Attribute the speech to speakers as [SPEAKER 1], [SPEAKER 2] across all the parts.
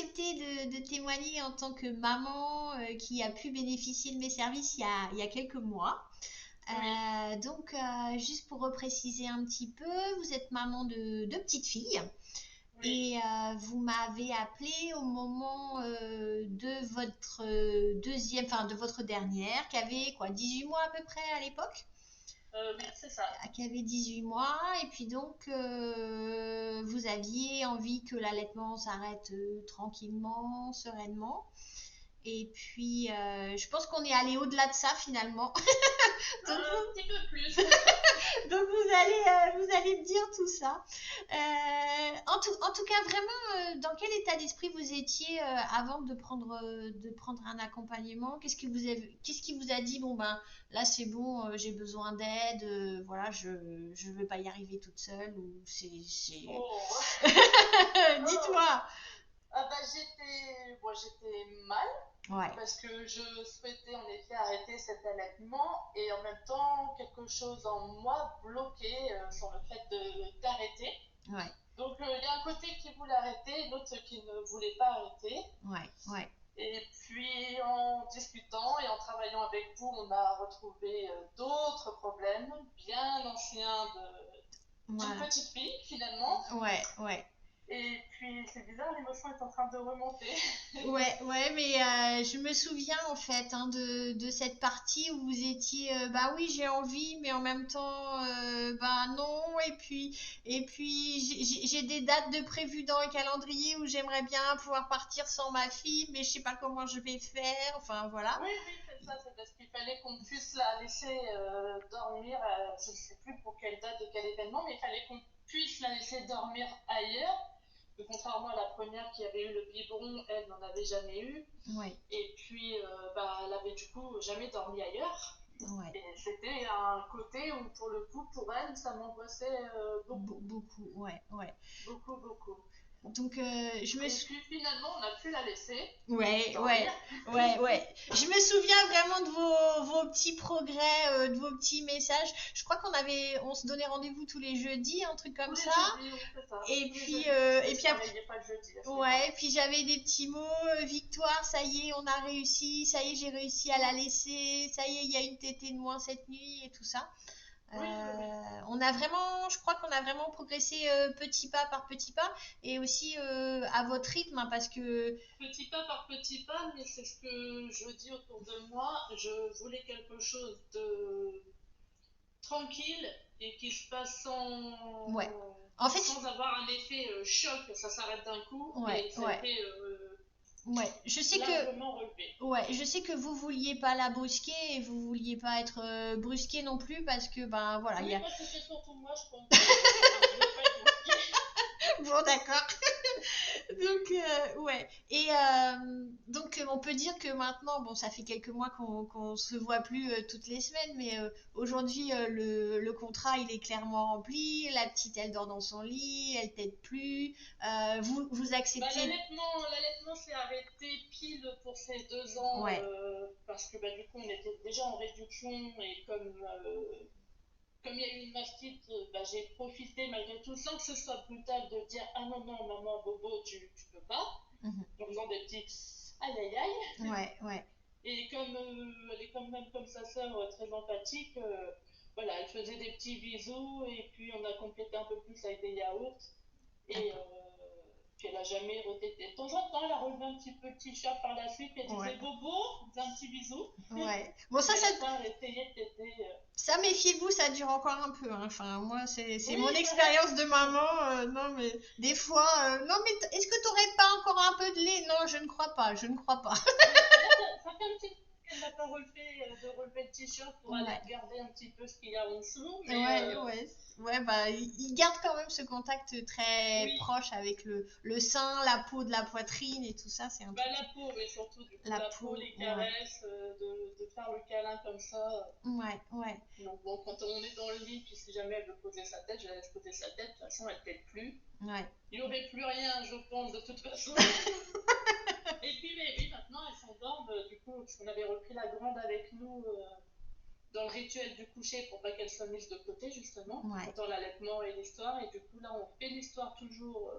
[SPEAKER 1] accepté de témoigner en tant que maman qui a pu bénéficier de mes services il y a quelques mois.
[SPEAKER 2] Oui,
[SPEAKER 1] Juste pour repréciser un petit peu, vous êtes maman de deux petites filles
[SPEAKER 2] oui.
[SPEAKER 1] et vous m'avez appelé au moment de votre deuxième, enfin de votre dernière, qui avait quoi, 18 mois à peu près à l'époque?
[SPEAKER 2] Oui, c'est ça.
[SPEAKER 1] Qui avait 18 mois, et puis donc vous aviez envie que l'allaitement s'arrête tranquillement, sereinement. Et puis je pense qu'on est allé au-delà de ça finalement. Donc
[SPEAKER 2] Un petit peu plus.
[SPEAKER 1] Donc vous allez me dire tout ça. En tout cas, vraiment, dans quel état d'esprit vous étiez avant de prendre un accompagnement? Qu'est-ce qui vous a dit, bon ben là c'est bon, j'ai besoin d'aide, voilà, je veux pas y arriver toute seule ou
[SPEAKER 2] Oh. Oh.
[SPEAKER 1] Dites-moi.
[SPEAKER 2] Ah bah j'étais mal
[SPEAKER 1] Ouais,
[SPEAKER 2] parce que je souhaitais en effet arrêter cet allaitement et en même temps quelque chose en moi bloquait sur le fait d'arrêter.
[SPEAKER 1] ouais,
[SPEAKER 2] Donc il y a un côté qui voulait arrêter et l'autre qui ne voulait pas arrêter.
[SPEAKER 1] ouais, ouais,
[SPEAKER 2] Et puis en discutant et en travaillant avec vous, on a retrouvé d'autres problèmes bien anciens d'une
[SPEAKER 1] voilà.
[SPEAKER 2] petite fille finalement.
[SPEAKER 1] Ouais, ouais.
[SPEAKER 2] Et puis c'est bizarre, l'émotion est en train de remonter.
[SPEAKER 1] Ouais, ouais, mais je me souviens en fait hein, de cette partie où vous étiez, bah oui, j'ai envie, mais en même temps, bah non, et puis j'ai des dates de prévues dans le calendrier où j'aimerais bien pouvoir partir sans ma fille, mais je sais pas comment je vais faire, enfin voilà.
[SPEAKER 2] Oui, oui, c'est ça, c'est parce qu'il fallait qu'on puisse la laisser dormir, je ne sais plus pour quelle date et quel événement, mais il fallait qu'on puisse la laisser dormir ailleurs. Que contrairement à la première qui avait eu le biberon, elle n'en avait jamais eu.
[SPEAKER 1] Ouais,
[SPEAKER 2] Et puis, bah, elle avait du coup jamais dormi ailleurs.
[SPEAKER 1] ouais,
[SPEAKER 2] Et c'était un côté où, pour le coup, pour elle, ça m'angoissait beaucoup.
[SPEAKER 1] beaucoup, ouais, ouais.
[SPEAKER 2] Beaucoup, beaucoup.
[SPEAKER 1] Donc je me
[SPEAKER 2] Et
[SPEAKER 1] suis
[SPEAKER 2] puis finalement, on a pu la laisser
[SPEAKER 1] Ouais,
[SPEAKER 2] dormir.
[SPEAKER 1] ouais, ouais, ouais. Je me souviens vraiment de vos petits progrès, de vos petits messages. Je crois on se donnait rendez-vous tous les jeudis, un truc comme
[SPEAKER 2] Tous les
[SPEAKER 1] ça.
[SPEAKER 2] jeudis, oui, c'est ça.
[SPEAKER 1] Et
[SPEAKER 2] Tous les
[SPEAKER 1] puis,
[SPEAKER 2] jeudis, parce
[SPEAKER 1] et
[SPEAKER 2] qu'elle se
[SPEAKER 1] puis après,
[SPEAKER 2] réveillait pas le jeudi à ce
[SPEAKER 1] ouais,
[SPEAKER 2] moment-là.
[SPEAKER 1] et puis j'avais des petits mots, Victoire, ça y est, on a réussi, ça y est, j'ai réussi à la
[SPEAKER 2] Mm.
[SPEAKER 1] laisser, ça y est, il y a une tétée de moins cette nuit et tout ça.
[SPEAKER 2] Oui, oui, oui.
[SPEAKER 1] On a vraiment, je crois qu'on a vraiment progressé petit pas par petit pas et aussi à votre rythme hein, parce que
[SPEAKER 2] Petit pas par petit pas, mais c'est ce que je dis autour de moi. Je voulais quelque chose de tranquille et qui se passe
[SPEAKER 1] ouais. En fait,
[SPEAKER 2] sans avoir un effet choc, ça s'arrête d'un coup,
[SPEAKER 1] ouais,
[SPEAKER 2] et ça a
[SPEAKER 1] ouais,
[SPEAKER 2] été
[SPEAKER 1] ouais.
[SPEAKER 2] largement relevé.
[SPEAKER 1] Ouais, je sais que vous vouliez pas la brusquer et vous vouliez pas être brusqué non plus parce que ben voilà, il y
[SPEAKER 2] Oui,
[SPEAKER 1] a.
[SPEAKER 2] moi c'était surtout moi, je pense. Je voulais pas être brusquée.
[SPEAKER 1] Bon, d'accord. Donc, ouais. Et donc, on peut dire que maintenant, bon, ça fait quelques mois qu'on se voit plus toutes les semaines, mais aujourd'hui, le contrat, il est clairement rempli. La petite, elle dort dans son lit, elle t'aide plus. Vous
[SPEAKER 2] Bah,
[SPEAKER 1] acceptez.
[SPEAKER 2] l'allaitement s'est arrêté pile pour ces 2 ans
[SPEAKER 1] Ouais,
[SPEAKER 2] parce que bah, du coup on était déjà en réduction et comme il y a eu une mastite, bah, j'ai profité malgré tout sans que ce soit brutal de dire ah non non maman bobo tu peux pas
[SPEAKER 1] mhm,
[SPEAKER 2] en faisant des petits aïe aïe aïe
[SPEAKER 1] ouais, ouais.
[SPEAKER 2] et comme elle est quand même comme sa sœur très empathique, voilà elle faisait des petits bisous et puis on a complété un peu plus avec des yaourts et
[SPEAKER 1] D'accord.
[SPEAKER 2] puis elle a jamais retété. De temps en temps, elle a relevé un petit peu le t-shirt par la suite et elle
[SPEAKER 1] Ouais,
[SPEAKER 2] disait Bobo, on faisait un petit bisou.
[SPEAKER 1] ouais. Bon, ça,
[SPEAKER 2] Mais à
[SPEAKER 1] ça,
[SPEAKER 2] la fin, elle essayait de téter.
[SPEAKER 1] Ça, méfiez-vous, ça dure encore un peu. Hein. Enfin, moi, c'est
[SPEAKER 2] Oui,
[SPEAKER 1] mon
[SPEAKER 2] il paraît.
[SPEAKER 1] expérience de maman. Non, mais des fois, non, mais est-ce que t'aurais pas encore un peu de lait? Non, je ne crois pas, je ne crois pas.
[SPEAKER 2] Oui, bah là, ça fait un petit moment qu'elle n'a pas relevé, de relever le t-shirt pour aller
[SPEAKER 1] Ouais,
[SPEAKER 2] regarder un petit peu ce qu'il y a en dessous. Mais
[SPEAKER 1] ouais, ouais. Ouais, bah, il garde quand même ce contact très
[SPEAKER 2] oui,
[SPEAKER 1] proche avec le sein, la peau de la poitrine et tout ça. C'est un
[SPEAKER 2] bah,
[SPEAKER 1] truc.
[SPEAKER 2] la peau, mais surtout du coup
[SPEAKER 1] La
[SPEAKER 2] la peau,
[SPEAKER 1] peau,
[SPEAKER 2] les
[SPEAKER 1] ouais.
[SPEAKER 2] caresses, de faire le câlin comme ça.
[SPEAKER 1] Ouais, ouais,
[SPEAKER 2] Donc bon, quand on est dans le lit, puis si jamais elle veut poser sa tête, je la laisse poser sa tête. De toute façon, elle ne t'aide plus.
[SPEAKER 1] ouais.
[SPEAKER 2] Il n'y aurait plus rien, je pense, de toute façon. Et puis, mais oui, maintenant, elles s'endorment. Du coup, parce qu'on avait repris la grande avec nous dans le rituel du coucher pour pas qu'elle soit mise de côté, justement,
[SPEAKER 1] Ouais,
[SPEAKER 2] dans l'allaitement et l'histoire. Et du coup, là, on fait l'histoire toujours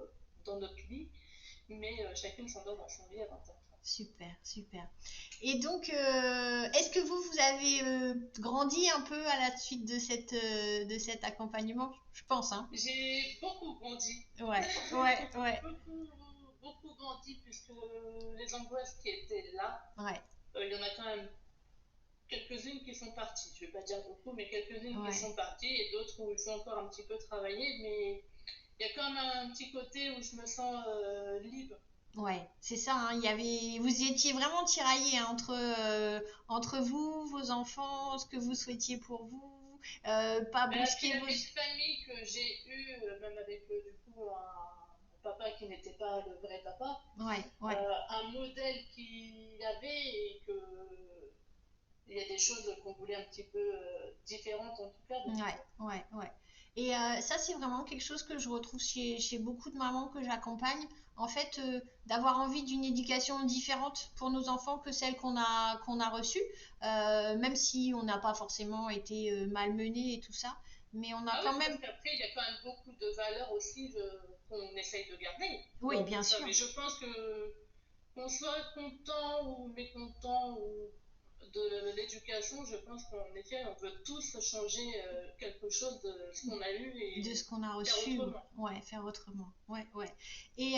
[SPEAKER 2] dans notre lit. mais chacune s'endort dans son lit à 20h.
[SPEAKER 1] Super, super. Et donc, est-ce que vous avez grandi un peu à la suite de cet accompagnement? Je pense, hein.
[SPEAKER 2] J'ai beaucoup grandi.
[SPEAKER 1] Ouais, ouais, ouais,
[SPEAKER 2] beaucoup, beaucoup grandi puisque les angoisses qui étaient là,
[SPEAKER 1] ouais,
[SPEAKER 2] il y en a quand même quelques-unes qui sont parties. Je vais pas dire beaucoup, mais quelques-unes qui
[SPEAKER 1] ouais.
[SPEAKER 2] sont parties et d'autres où il faut encore un petit peu travailler. Mais il y a quand même un petit côté où je me sens libre.
[SPEAKER 1] Ouais, c'est ça, hein, vous étiez vraiment tiraillés hein, entre vous, vos enfants, ce que vous souhaitiez pour vous, pas
[SPEAKER 2] Mais puis
[SPEAKER 1] brusquer
[SPEAKER 2] la
[SPEAKER 1] vos...
[SPEAKER 2] vie de famille que j'ai eue, même avec du coup un papa qui n'était pas le vrai papa,
[SPEAKER 1] Ouais, ouais,
[SPEAKER 2] un modèle qu'il y avait et que il y a des choses qu'on voulait un petit peu différentes en tout cas. Donc,
[SPEAKER 1] ouais, ouais, ouais. Et ça, c'est vraiment quelque chose que je retrouve chez beaucoup de mamans que j'accompagne. En fait, d'avoir envie d'une éducation différente pour nos enfants que celle qu'on a reçue, même si on n'a pas forcément été malmenés et tout ça, mais on a
[SPEAKER 2] ah oui,
[SPEAKER 1] quand
[SPEAKER 2] parce
[SPEAKER 1] même...
[SPEAKER 2] qu'après, il y a quand même beaucoup de valeurs aussi qu'on essaye de garder
[SPEAKER 1] Oui,
[SPEAKER 2] dans
[SPEAKER 1] bien
[SPEAKER 2] tout ça.
[SPEAKER 1] sûr.
[SPEAKER 2] Mais je pense que qu'on soit content ou mécontent ou de l'éducation, je pense qu'en effet, on veut tous changer quelque chose de ce qu'on a eu
[SPEAKER 1] De
[SPEAKER 2] et
[SPEAKER 1] ce qu'on a
[SPEAKER 2] faire
[SPEAKER 1] reçu,
[SPEAKER 2] autrement.
[SPEAKER 1] ouais, faire autrement. Ouais, ouais. Et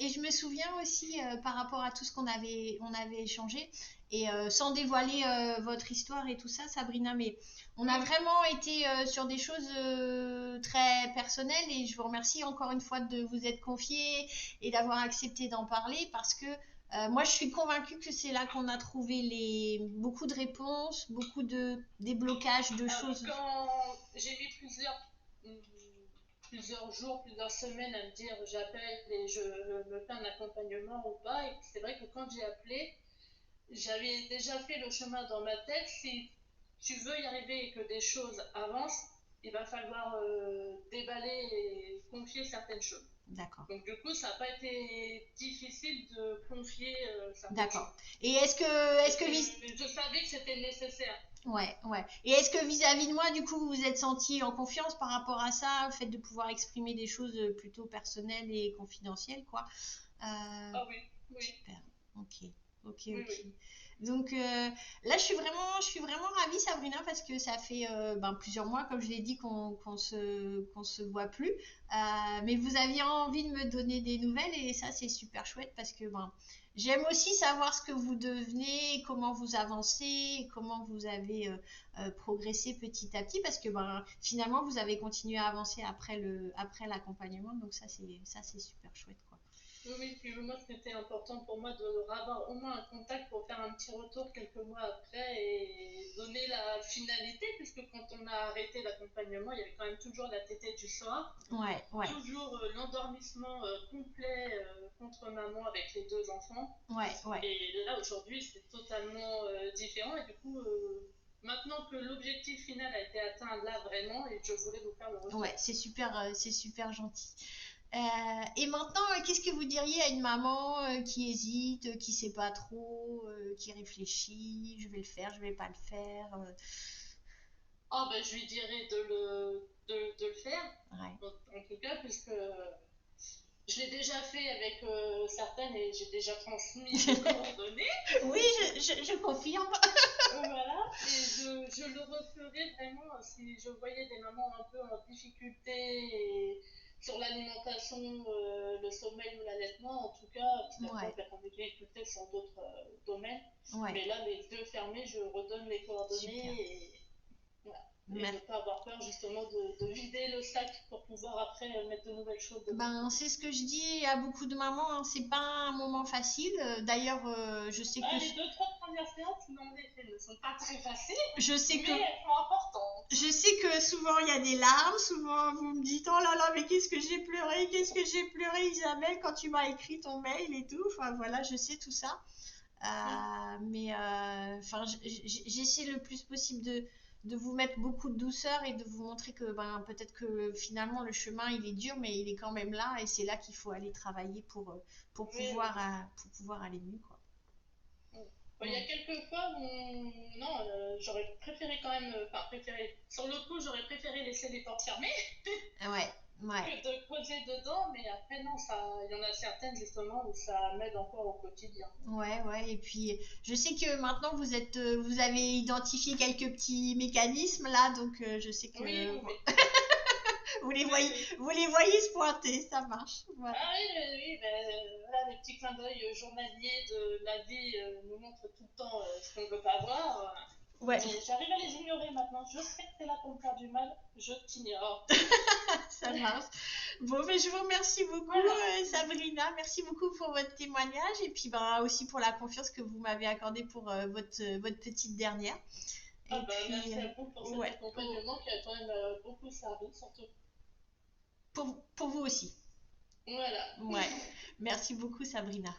[SPEAKER 1] je me souviens aussi par rapport à tout ce qu'on avait échangé, et sans dévoiler votre histoire et tout ça, Sabrina, mais on a
[SPEAKER 2] Oui,
[SPEAKER 1] vraiment été sur des choses très personnelles et je vous remercie encore une fois de vous être confiée et d'avoir accepté d'en parler parce que moi je suis convaincue que c'est là qu'on a trouvé beaucoup de réponses, beaucoup de déblocages de choses.
[SPEAKER 2] quand j'ai mis plusieurs jours, plusieurs semaines à me dire j'appelle et je me fais un accompagnement ou pas, et c'est vrai que quand j'ai appelé, j'avais déjà fait le chemin dans ma tête. Si tu veux y arriver et que des choses avancent, il va falloir déballer et confier certaines choses.
[SPEAKER 1] D'accord.
[SPEAKER 2] Donc du coup, ça n'a pas été difficile de confier certaines
[SPEAKER 1] D'accord.
[SPEAKER 2] choses.
[SPEAKER 1] Et est-ce
[SPEAKER 2] Parce
[SPEAKER 1] que
[SPEAKER 2] que je savais que c'était nécessaire.
[SPEAKER 1] ouais, ouais. Et est-ce que vis-à-vis de moi, du coup, vous vous êtes senti en confiance par rapport à ça, au fait de pouvoir exprimer des choses plutôt personnelles et confidentielles, quoi.
[SPEAKER 2] Ah oui, oui,
[SPEAKER 1] Super. Ok, ok,
[SPEAKER 2] oui,
[SPEAKER 1] ok.
[SPEAKER 2] oui.
[SPEAKER 1] Donc là, je suis vraiment ravie, Sabrina, parce que ça fait plusieurs mois, comme je l'ai dit, qu'on se voit plus. Mais vous aviez envie de me donner des nouvelles et ça, c'est super chouette parce que ben, j'aime aussi savoir ce que vous devenez, comment vous avancez, et comment vous avez progressé petit à petit parce que ben, finalement, vous avez continué à avancer après l'accompagnement. Donc ça, c'est super chouette, quoi.
[SPEAKER 2] Oui, oui, puis moi, c'était important pour moi de avoir au moins un contact pour faire un petit retour quelques mois après et donner la finalité, puisque quand on a arrêté l'accompagnement, il y avait quand même toujours la tétée du soir,
[SPEAKER 1] Ouais, ouais,
[SPEAKER 2] toujours l'endormissement complet contre maman avec les deux enfants.
[SPEAKER 1] ouais, ouais.
[SPEAKER 2] Et là, aujourd'hui, c'est totalement différent. Et du coup, maintenant que l'objectif final a été atteint là vraiment, et je voulais vous faire le
[SPEAKER 1] Ouais,
[SPEAKER 2] retour.
[SPEAKER 1] c'est super gentil. Et maintenant, qu'est-ce que vous diriez à une maman qui hésite, qui sait pas trop, qui réfléchit, je vais le faire, je vais pas le faire.
[SPEAKER 2] Ah, ben, je lui dirais de le faire,
[SPEAKER 1] Ouais.
[SPEAKER 2] en tout cas, puisque je l'ai déjà fait avec certaines et j'ai déjà transmis mes coordonnées.
[SPEAKER 1] Oui, je confirme.
[SPEAKER 2] Voilà, et je le referai vraiment si je voyais des mamans un peu en difficulté et sur l'alimentation, le sommeil ou l'allaitement, en tout cas, parce qu'après
[SPEAKER 1] Ouais,
[SPEAKER 2] on peut être en difficulté sur d'autres domaines.
[SPEAKER 1] ouais,
[SPEAKER 2] Mais là, les deux fermés, je redonne les
[SPEAKER 1] super.
[SPEAKER 2] coordonnées et, voilà. Et de ne
[SPEAKER 1] Mer-
[SPEAKER 2] pas avoir peur justement de vider le sac pour pouvoir après mettre de nouvelles choses dedans.
[SPEAKER 1] Ben, c'est ce que je dis à beaucoup de mamans, hein, c'est pas un moment facile. D'ailleurs, je sais que
[SPEAKER 2] Ah, les deux, trois premières séances, non, en effet, ne sont pas très faciles,
[SPEAKER 1] je sais que
[SPEAKER 2] mais elles sont importantes.
[SPEAKER 1] je sais que souvent il y a des larmes, souvent vous me dites oh là là mais qu'est-ce que j'ai pleuré Isabelle quand tu m'as écrit ton mail et tout, enfin voilà je sais tout ça. Mais enfin j'essaie le plus possible de vous mettre beaucoup de douceur et de vous montrer que ben peut-être que finalement le chemin il est dur mais il est quand même là et c'est là qu'il faut aller travailler pour
[SPEAKER 2] Oui, oui.
[SPEAKER 1] pouvoir aller mieux quoi.
[SPEAKER 2] Mm. Bon, il y a
[SPEAKER 1] Ouais,
[SPEAKER 2] quelques fois où, non, j'aurais préféré quand même, enfin préféré, sur le coup, j'aurais préféré laisser les portes fermées,
[SPEAKER 1] ouais, Ouais.
[SPEAKER 2] que de creuser dedans, mais après, non, ça, il y en a certaines justement où ça m'aide encore au quotidien.
[SPEAKER 1] Ouais, ouais. Et puis, je sais que maintenant vous avez identifié quelques petits mécanismes là, donc je sais
[SPEAKER 2] Oui,
[SPEAKER 1] que
[SPEAKER 2] oui,
[SPEAKER 1] bon,
[SPEAKER 2] oui.
[SPEAKER 1] vous les
[SPEAKER 2] Oui,
[SPEAKER 1] voyez,
[SPEAKER 2] oui.
[SPEAKER 1] vous les voyez se pointer, ça marche. Voilà.
[SPEAKER 2] Ah oui, oui, oui, ben, voilà, les petits clins d'œil journaliers de la vie nous montrent tout le temps ce qu'on ne veut pas voir.
[SPEAKER 1] Ouais,
[SPEAKER 2] Mais j'arrive à les ignorer maintenant. Je sais que t'es là pour me faire du mal, je t'ignore.
[SPEAKER 1] ça marche. Bon, mais je vous remercie beaucoup,
[SPEAKER 2] Voilà.
[SPEAKER 1] Sabrina. Merci beaucoup pour votre témoignage et puis ben, aussi pour la confiance que vous m'avez accordée pour votre petite dernière.
[SPEAKER 2] Ah
[SPEAKER 1] Et
[SPEAKER 2] bah,
[SPEAKER 1] puis,
[SPEAKER 2] merci à vous pour cet
[SPEAKER 1] ouais,
[SPEAKER 2] accompagnement qui a quand même beaucoup servi, surtout.
[SPEAKER 1] pour vous aussi.
[SPEAKER 2] Voilà.
[SPEAKER 1] Ouais. Merci beaucoup, Sabrina.